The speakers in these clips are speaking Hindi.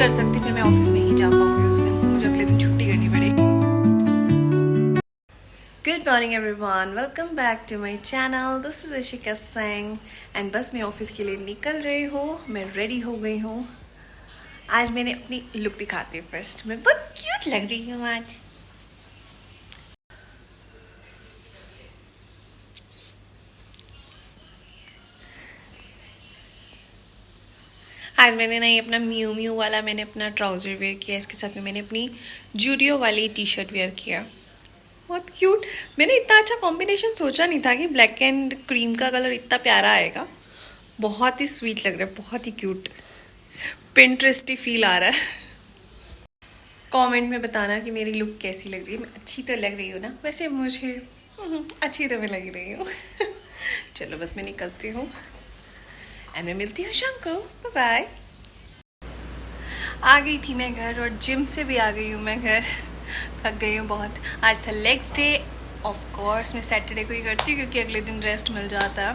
कर सकती फिर मैं ऑफिस नहीं जा पाऊंगी उस दिन, मुझे अगले दिन छुट्टी करनी पड़ेगी। Good morning everyone, welcome back to my channel. This is Ishika Singh and बस मैं ऑफिस के लिए निकल रही हूँ। मैं रेडी हो गई हूँ। आज मैंने अपनी लुक दिखाती हूँ। फर्स्ट मैं बहुत क्यूट लग रही हूँ आज। आज मैंने नहीं अपना म्यू म्यू वाला मैंने अपना ट्राउज़र वेयर किया, इसके साथ में मैंने अपनी जूडियो वाली टी शर्ट वेयर किया। बहुत क्यूट। मैंने इतना अच्छा कॉम्बिनेशन सोचा नहीं था कि ब्लैक एंड क्रीम का कलर इतना प्यारा आएगा। बहुत ही स्वीट लग रहा है, बहुत ही क्यूट, पिंटरेस्टी फील आ रहा है। कमेंट में बताना कि मेरी लुक कैसी लग रही है। मैं अच्छी तो लग रही हूँ ना? वैसे मुझे अच्छी तो मैं लग रही हूँ। चलो बस मैं निकलती हूँ एंड मैं मिलती हूँ शाम को। Bye bye. आ गई थी मैं घर और जिम से भी आ गई हूँ मैं घर। थक गई हूँ बहुत। आज था लेग्स डे। ऑफ कोर्स मैं सैटरडे को ही करती हूँ क्योंकि अगले दिन रेस्ट मिल जाता है।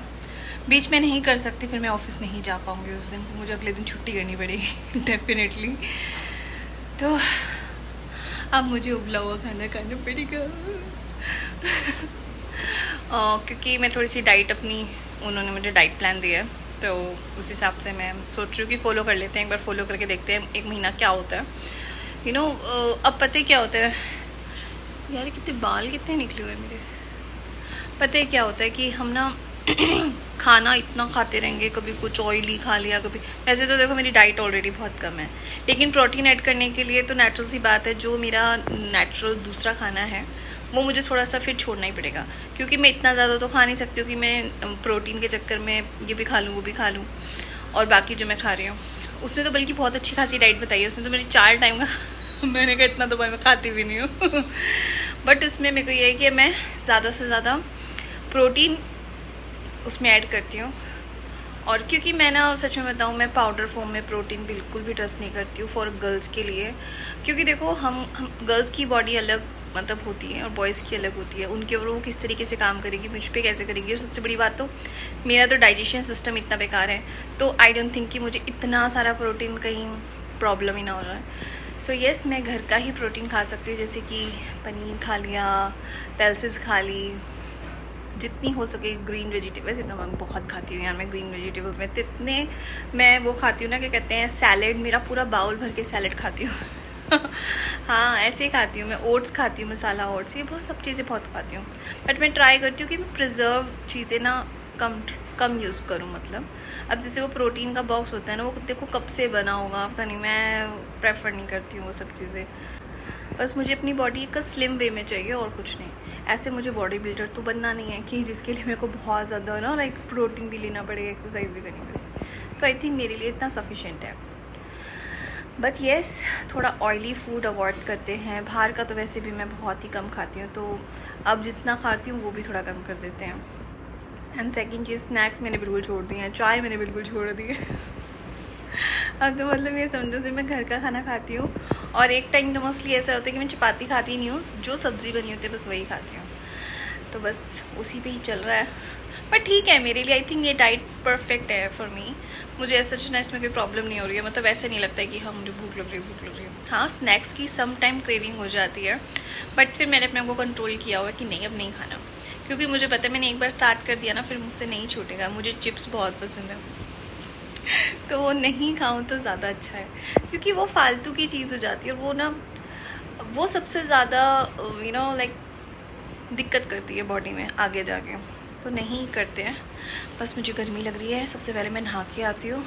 बीच में नहीं कर सकती, फिर मैं ऑफिस नहीं जा पाऊँगी उस दिन, मुझे अगले दिन छुट्टी करनी पड़ेगी डेफिनेटली। तो अब मुझे उबला हुआ खाना खाना पड़ेगा। क्योंकि मैं थोड़ी सी डाइट अपनी, उन्होंने मुझे डाइट प्लान दिया तो उस हिसाब से मैं सोच रही हूँ कि फ़ॉलो कर लेते हैं। एक बार फॉलो करके देखते हैं एक महीना क्या होता है। अब पता है क्या होता है यार, कितने बाल कितने निकले हुए मेरे। पता है क्या होता है कि हम ना खाना इतना खाते रहेंगे, कभी कुछ ऑयली खा लिया, कभी। वैसे तो देखो मेरी डाइट ऑलरेडी बहुत कम है, लेकिन प्रोटीन ऐड करने के लिए तो नेचुरल सी बात है, जो मेरा नेचुरल दूसरा खाना है वो मुझे थोड़ा सा फिर छोड़ना ही पड़ेगा। क्योंकि मैं इतना ज़्यादा तो खा नहीं सकती हूँ कि मैं प्रोटीन के चक्कर में ये भी खा लूँ वो भी खा लूँ। और बाकी जो मैं खा रही हूँ उसने तो बल्कि बहुत अच्छी खासी डाइट बताई है। उसने तो मेरी 4 टाइम का मैंने कहा इतना तो भाई मैं खाती भी नहीं हूँ। बट उसमें मेरे को ये है कि मैं ज़्यादा से ज़्यादा प्रोटीन उसमें ऐड करती हूँ। और क्योंकि मैं ना सच में बताऊँ, मैं पाउडर फॉर्म में प्रोटीन बिल्कुल भी ट्रस्ट नहीं करती हूँ फॉर गर्ल्स के लिए। क्योंकि देखो हम गर्ल्स की बॉडी अलग मतलब होती है और बॉयज़ की अलग होती है। उनके ऊपर वो किस तरीके से काम करेगी, मुझ पर कैसे करेगी। और सबसे बड़ी बात तो मेरा तो डाइजेशन सिस्टम इतना बेकार है, तो आई डोंट थिंक कि मुझे इतना सारा प्रोटीन कहीं प्रॉब्लम ही ना हो रहा है। सो येस, मैं घर का ही प्रोटीन खा सकती हूँ, जैसे कि पनीर खा लिया, पल्सेस खा ली, जितनी हो सके ग्रीन वेजिटेबल्स। इतना मैं बहुत खाती हूँ यार, मैं ग्रीन वेजिटेबल्स में इतने मैं वो खाती हूँ ना, क्या कहते हैं, सैलेड। मेरा पूरा बाउल भर के सैलेड खाती हूँ। हाँ ऐसे ही खाती हूँ मैं। ओट्स खाती हूँ, मसाला ओट्स, ये बहुत सब चीज़ें बहुत खाती हूँ। बट मैं ट्राई करती हूँ कि मैं प्रिजर्व चीज़ें ना कम यूज़ करूँ। मतलब अब जैसे वो प्रोटीन का बॉक्स होता है ना, वो देखो कब से बना होगा पता नहीं, मैं प्रेफर नहीं करती हूँ वो सब चीज़ें। बस मुझे अपनी बॉडी का स्लिम वे में चाहिए और कुछ नहीं। ऐसे मुझे बॉडी बिल्डर तो बनना नहीं है कि जिसके लिए मेरे को बहुत ज़्यादा ना लाइक प्रोटीन भी लेना पड़ेगा, एक्सरसाइज भी करनी पड़ेगी। तो आई थिंक मेरे लिए इतना सफिशेंट है। बट येस, थोड़ा ऑयली फूड अवॉइड करते हैं। बाहर का तो वैसे भी मैं बहुत ही कम खाती हूँ, तो अब जितना खाती हूँ वो भी थोड़ा कम कर देते हैं। एंड सेकेंड चीज़, स्नैक्स मैंने बिल्कुल छोड़ दिए हैं, चाय मैंने बिल्कुल छोड़ दी है। अब तो मतलब ये समझो कि मैं घर का खाना खाती हूँ। और एक टाइम तो मोस्टली ऐसा होता है कि मैं चपाती खाती नहीं हूँ, जो सब्ज़ी बनी होती है बस वही खाती हूँ। तो बस उसी पे ही चल रहा है। बट ठीक है मेरे लिए, आई थिंक ये डाइट परफेक्ट है फॉर मी। मुझे ऐसा ना इसमें कोई प्रॉब्लम नहीं हो रही है। मतलब ऐसे नहीं लगता है कि हाँ मुझे भूख लग रही है। हाँ स्नैक्स की सम टाइम क्रेविंग हो जाती है, बट फिर मैंने अपने को कंट्रोल किया हुआ है कि नहीं अब नहीं खाना। क्योंकि मुझे पता है मैंने एक बार स्टार्ट कर दिया ना, फिर मुझसे नहीं छूटेगा। मुझे चिप्स बहुत पसंद है, तो वो नहीं खाऊं तो ज़्यादा अच्छा है, क्योंकि वो फालतू की चीज़ हो जाती है। और वो ना वो सबसे ज़्यादा लाइक दिक्कत करती है बॉडी में आगे जाके, तो नहीं करते हैं। बस मुझे गर्मी लग रही है, सबसे पहले मैं नहा के आती हूँ।